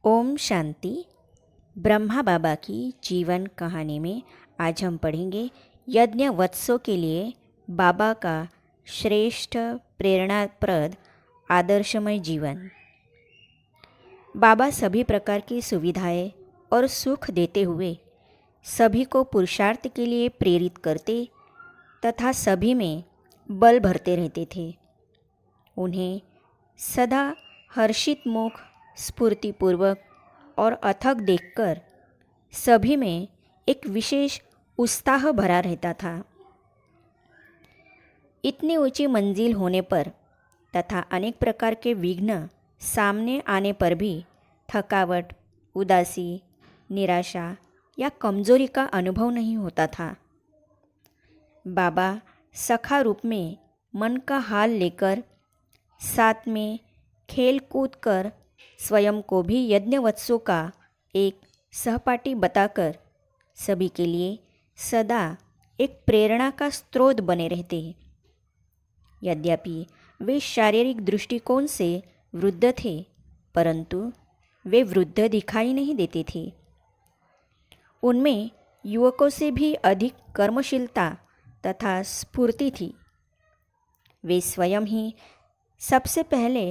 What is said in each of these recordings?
ओम शांति। ब्रह्मा बाबा की जीवन कहानी में आज हम पढ़ेंगे यज्ञ वत्सों के लिए बाबा का श्रेष्ठ प्रेरणाप्रद आदर्शमय जीवन। बाबा सभी प्रकार की सुविधाएं और सुख देते हुए सभी को पुरुषार्थ के लिए प्रेरित करते तथा सभी में बल भरते रहते थे। उन्हें सदा हर्षित मुख, स्फूर्तिपूर्वक और अथक देखकर सभी में एक विशेष उत्साह भरा रहता था। इतनी ऊंची मंजिल होने पर तथा अनेक प्रकार के विघ्न सामने आने पर भी थकावट, उदासी, निराशा या कमजोरी का अनुभव नहीं होता था। बाबा सखा रूप में मन का हाल लेकर साथ में खेल कूद कर स्वयं को भी यज्ञवत्सों का एक सहपाठी बताकर सभी के लिए सदा एक प्रेरणा का स्रोत बने रहते हैं। यद्यपि वे शारीरिक दृष्टिकोण से वृद्ध थे, परंतु वे वृद्ध दिखाई नहीं देते थे। उनमें युवकों से भी अधिक कर्मशीलता तथा स्फूर्ति थी। वे स्वयं ही सबसे पहले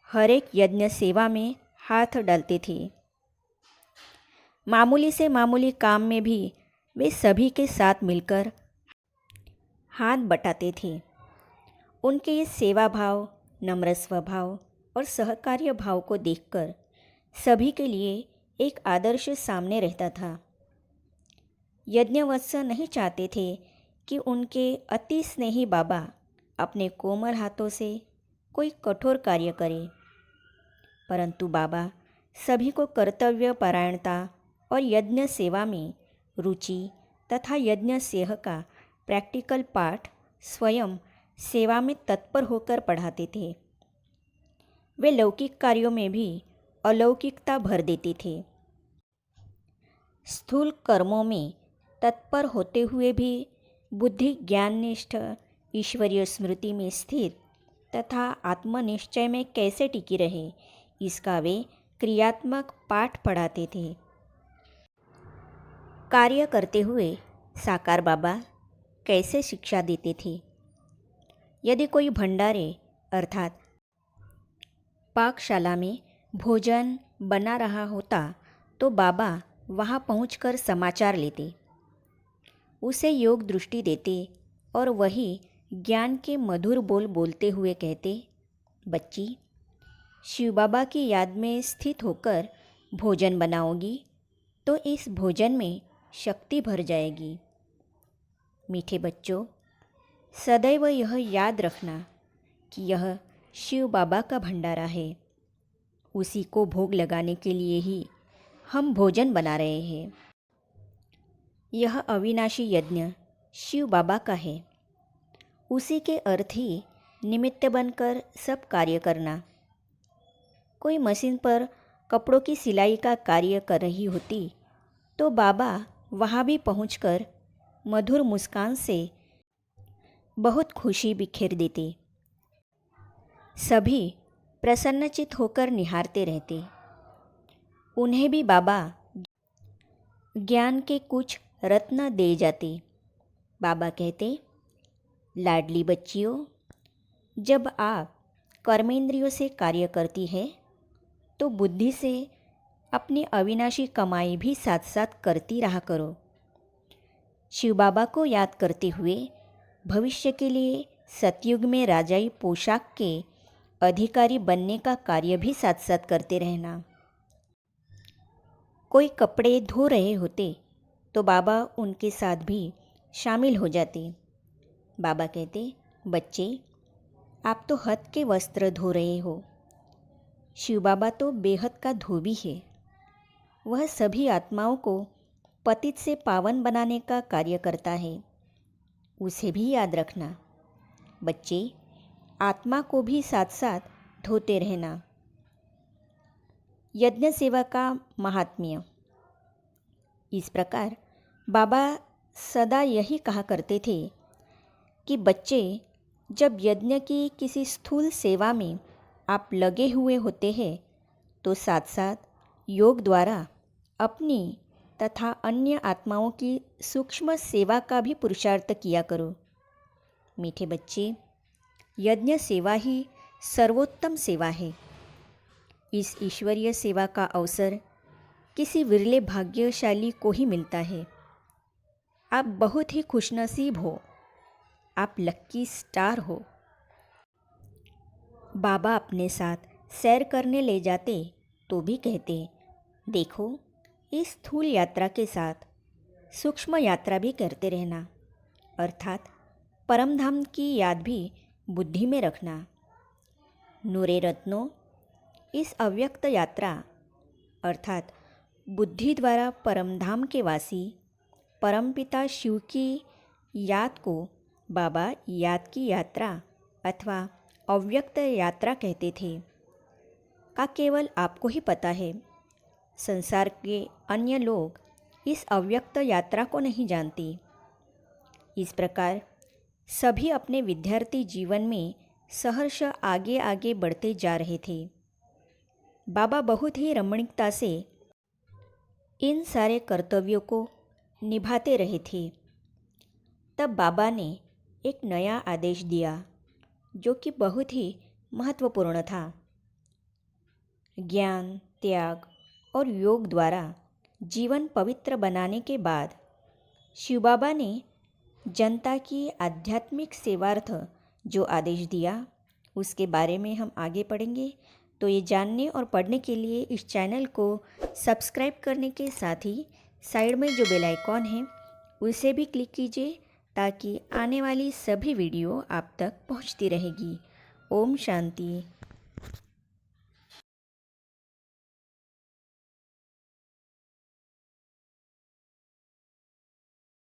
हर एक यज्ञ सेवा में हाथ डालते थे। मामूली से मामूली काम में भी वे सभी के साथ मिलकर हाथ बटाते थे। उनके ये सेवा भाव, नम्र स्वभाव और सहकार्य भाव को देखकर सभी के लिए एक आदर्श सामने रहता था। यज्ञवत्स नहीं चाहते थे कि उनके अति स्नेही बाबा अपने कोमल हाथों से कोई कठोर कार्य करे, परंतु बाबा सभी को कर्तव्य परायणता और यज्ञ सेवा में रुचि तथा यज्ञ सेह का प्रैक्टिकल पाठ स्वयं सेवा में तत्पर होकर पढ़ाते थे। वे लौकिक कार्यों में भी अलौकिकता भर देते थे। स्थूल कर्मों में तत्पर होते हुए भी बुद्धि ज्ञाननिष्ठ, ईश्वरीय स्मृति में स्थिर तथा आत्मनिश्चय में कैसे टिकी रहे, इसका वे क्रियात्मक पाठ पढ़ाते थे। कार्य करते हुए साकार बाबा कैसे शिक्षा देते थे। यदि कोई भंडारे अर्थात पाकशाला में भोजन बना रहा होता तो बाबा वहाँ पहुंचकर समाचार लेते, उसे योग दृष्टि देते और वही ज्ञान के मधुर बोल बोलते हुए कहते, बच्ची, शिव बाबा की याद में स्थित होकर भोजन बनाओगी तो इस भोजन में शक्ति भर जाएगी। मीठे बच्चों, सदैव यह याद रखना कि यह शिव बाबा का भंडारा है। उसी को भोग लगाने के लिए ही हम भोजन बना रहे हैं। यह अविनाशी यज्ञ शिव बाबा का है। उसी के अर्थ ही निमित्त बनकर सब कार्य करना। कोई मशीन पर कपड़ों की सिलाई का कार्य कर रही होती तो बाबा वहाँ भी पहुंचकर मधुर मुस्कान से बहुत खुशी बिखेर देते। सभी प्रसन्नचित होकर निहारते रहते। उन्हें भी बाबा ज्ञान के कुछ रत्न दे जाते। बाबा कहते, लाडली बच्चियों, जब आप कर्मेंद्रियों से कार्य करती है तो बुद्धि से अपनी अविनाशी कमाई भी साथ साथ करती रहा करो। शिव बाबा को याद करते हुए भविष्य के लिए सतयुग में राजाई पोशाक के अधिकारी बनने का कार्य भी साथ साथ करते रहना। कोई कपड़े धो रहे होते तो बाबा उनके साथ भी शामिल हो जाते। बाबा कहते, बच्चे, आप तो हद के वस्त्र धो रहे हो। शिव बाबा तो बेहद का धोबी है। वह सभी आत्माओं को पतित से पावन बनाने का कार्य करता है। उसे भी याद रखना। बच्चे, आत्मा को भी साथ साथ धोते रहना। यज्ञ सेवा का महात्म्य। इस प्रकार बाबा सदा यही कहा करते थे कि बच्चे, जब यज्ञ की किसी स्थूल सेवा में आप लगे हुए होते हैं तो साथ साथ योग द्वारा अपनी तथा अन्य आत्माओं की सूक्ष्म सेवा का भी पुरुषार्थ किया करो। मीठे बच्चे, यज्ञ सेवा ही सर्वोत्तम सेवा है। इस ईश्वरीय सेवा का अवसर किसी विरले भाग्यशाली को ही मिलता है। आप बहुत ही खुशनसीब हो। आप लक्की स्टार हो। बाबा अपने साथ सैर करने ले जाते तो भी कहते, देखो, इस स्थूल यात्रा के साथ सूक्ष्म यात्रा भी करते रहना, अर्थात परमधाम की याद भी बुद्धि में रखना। नूरे रत्नों, इस अव्यक्त यात्रा अर्थात बुद्धि द्वारा परमधाम के वासी परमपिता शिव की याद को बाबा याद की यात्रा अथवा अव्यक्त यात्रा कहते थे। का केवल आपको ही पता है। संसार के अन्य लोग इस अव्यक्त यात्रा को नहीं जानते। इस प्रकार सभी अपने विद्यार्थी जीवन में सहर्ष आगे आगे बढ़ते जा रहे थे। बाबा बहुत ही रमणीकता से इन सारे कर्तव्यों को निभाते रहे थे। तब बाबा ने एक नया आदेश दिया जो कि बहुत ही महत्वपूर्ण था। ज्ञान, त्याग और योग द्वारा जीवन पवित्र बनाने के बाद शिव बाबा ने जनता की आध्यात्मिक सेवार्थ जो आदेश दिया उसके बारे में हम आगे पढ़ेंगे। तो ये जानने और पढ़ने के लिए इस चैनल को सब्सक्राइब करने के साथ ही साइड में जो बेल आइकॉन है उसे भी क्लिक कीजिए ताकि आने वाली सभी वीडियो आप तक पहुंचती रहेगी। ओम शांति।